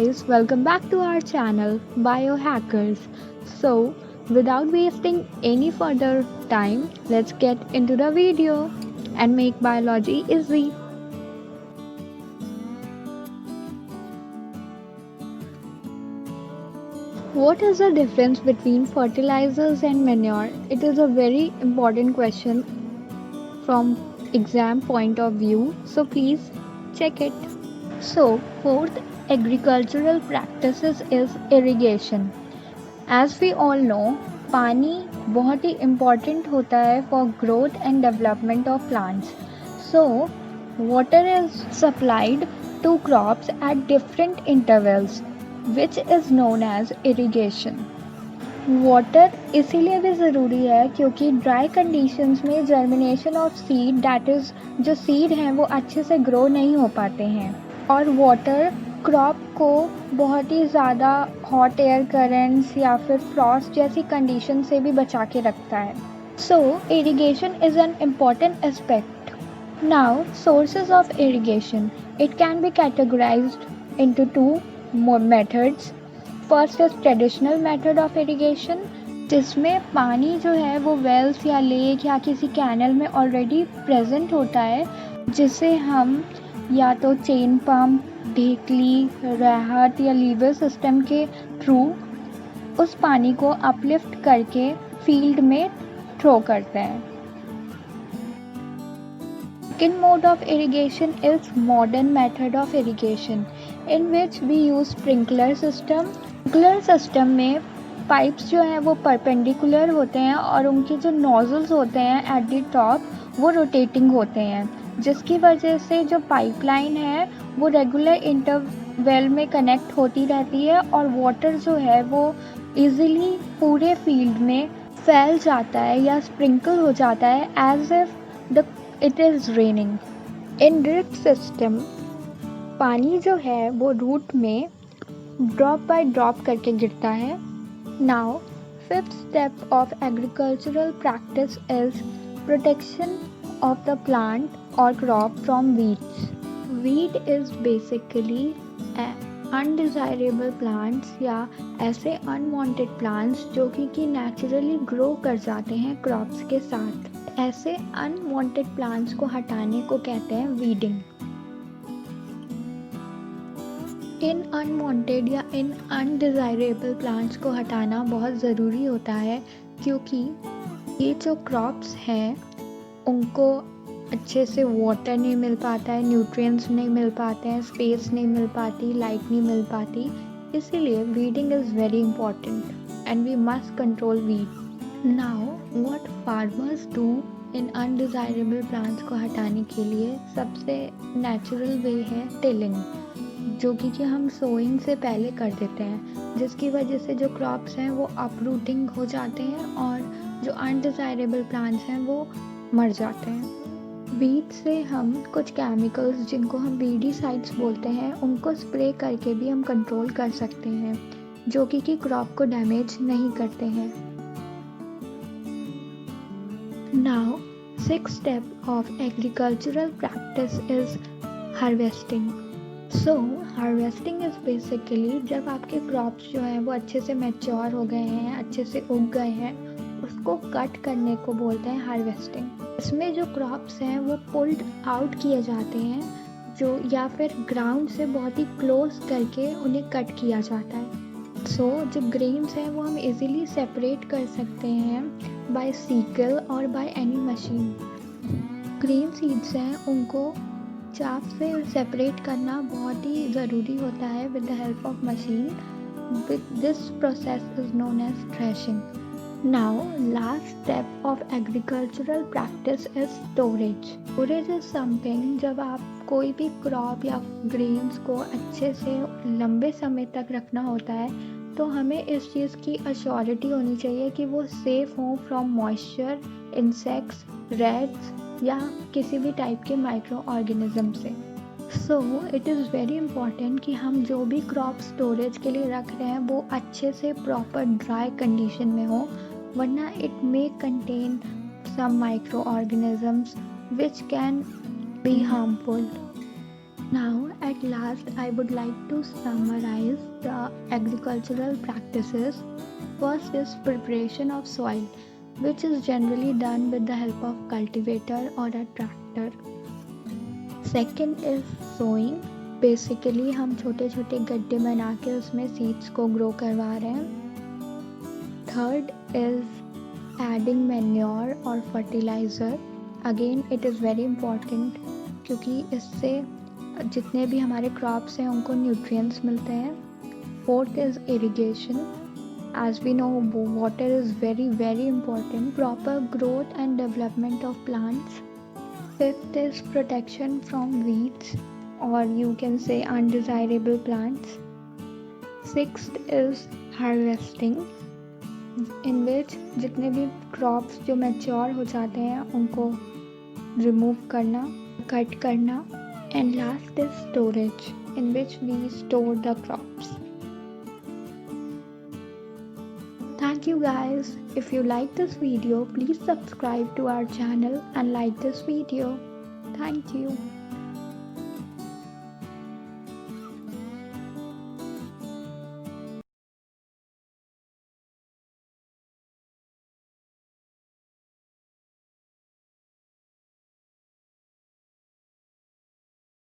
guys, welcome back to our channel Biohackers. So, without wasting any further time, let's get into the video and make biology easy. What is the difference between fertilizers and manure? It is a very important question from exam point of view, so please check it. So, fourth agricultural practices is irrigation. As we all know, पानी बहुत ही important होता है for growth and development of plants. So, water is supplied to crops at different intervals, which is known as irrigation. Water इसीलिए भी ज़रूरी है क्योंकि dry conditions में germination of seed that is जो सीड हैं वो अच्छे से ग्रो नहीं हो पाते हैं और वाटर क्रॉप को बहुत ही ज़्यादा हॉट एयर करंट्स या फिर फ्रॉस्ट जैसी कंडीशन से भी बचा के रखता है. So irrigation is an important aspect. Now sources of irrigation, it can be categorized into two methods. First is traditional method of irrigation, जिसमें पानी जो है वो वेल्स या लेक या किसी कैनल में ऑलरेडी प्रेजेंट होता है, जिसे हम या तो चेन पंप, ढेकली, राहत या लीवर सिस्टम के थ्रू उस पानी को अपलिफ्ट करके फील्ड में थ्रो करते हैं. Second mode of irrigation is modern method of irrigation in which we use sprinkler system. Sprinkler system में पाइप्स जो हैं वो परपेंडिकुलर होते हैं और उनके जो नोजल्स होते हैं एट द टॉप वो रोटेटिंग होते हैं, जिसकी वजह से जो पाइपलाइन है वो रेगुलर इंटरवल में कनेक्ट होती रहती है और वाटर जो है वो इजीली पूरे फील्ड में फैल जाता है या स्प्रिंकल हो जाता है as if it is raining. In drip system पानी जो है वो रूट में ड्रॉप बाय ड्रॉप करके गिरता है. Now fifth step of agricultural practice is protection of the plant or crop from weeds. Weed is basically undesirable plants या ऐसे unwanted plants जो कि naturally grow कर जाते हैं crops के साथ. ऐसे unwanted plants को हटाने को कहते हैं weeding. इन unwanted या इन undesirable plants को हटाना बहुत ज़रूरी होता है क्योंकि ये जो crops हैं उनको अच्छे से वाटर नहीं मिल पाता है, न्यूट्रिएंट्स नहीं मिल पाते हैं, स्पेस नहीं मिल पाती, लाइट नहीं मिल पाती. इसीलिए weeding is very important and we must control weed. Now what farmers do in undesirable plants को हटाने के लिए सबसे नेचुरल वे है टिलिंग, जो कि हम सोइंग से पहले कर देते हैं, जिसकी वजह से जो क्रॉप्स हैं वो अपरूटिंग हो जाते हैं और जो अनडिज़ायरेबल प्लांट्स हैं वो मर जाते हैं. वीड से हम कुछ केमिकल्स जिनको हम वीडीसाइड्स बोलते हैं उनको स्प्रे करके भी हम कंट्रोल कर सकते हैं, जो कि क्रॉप को डैमेज नहीं करते हैं. Now sixth step of agricultural practice is harvesting. So harvesting is basically जब आपके क्रॉप्स जो हैं वो अच्छे से मैच्योर हो गए हैं, अच्छे से उग गए हैं, उसको कट करने को बोलते हैं हार्वेस्टिंग. इसमें जो क्रॉप्स हैं वो पुल्ड आउट किए जाते हैं जो या फिर ग्राउंड से बहुत ही क्लोज करके उन्हें कट किया जाता है. सो जो ग्रेन्स हैं वो हम इजीली सेपरेट कर सकते हैं बाय सीकल और by any machine. Grain seeds हैं उनको चाफ से सेपरेट करना बहुत ही ज़रूरी होता है with the help of machine. This process is known as threshing. Now, last step of agricultural practice is storage. Storage is something जब आप कोई भी क्रॉप या ग्रेन्स को अच्छे से लंबे समय तक रखना होता है तो हमें इस चीज़ की अश्योरिटी होनी चाहिए कि वो सेफ़ हों फ्रॉम मॉइस्चर, इंसेक्ट्स, रैट्स या किसी भी टाइप के माइक्रो ऑर्गेनिज्म से. So it is very important कि हम जो भी क्रॉप स्टोरेज के लिए रख रहे हैं वो अच्छे से प्रॉपर ड्राई कंडीशन में हो, वरना it may contain some micro organisms which can be harmful. Now, at last, I would like to summarize the agricultural practices. First is preparation of soil, which is generally done with the help of cultivator or a tractor. Second is sowing. Basically हम छोटे छोटे गड्ढे बना के उसमें seeds को grow करवा रहे हैं. थर्ड इज एडिंग मैन्योर और fertiliser. Again it is very important क्योंकि इससे जितने भी हमारे क्रॉप्स हैं उनको न्यूट्रिएंट्स मिलते हैं. Fourth is irrigation. As we know, water is very very important. Proper growth and development of plants. Fifth is protection from weeds, or you can say undesirable plants. Sixth is harvesting, in which जितने भी crops जो mature हो जाते हैं उनको remove करना, cut करना. And last is storage, in which we store the crops. Thank you guys. If you like this video, please subscribe to our channel and like this video. Thank you.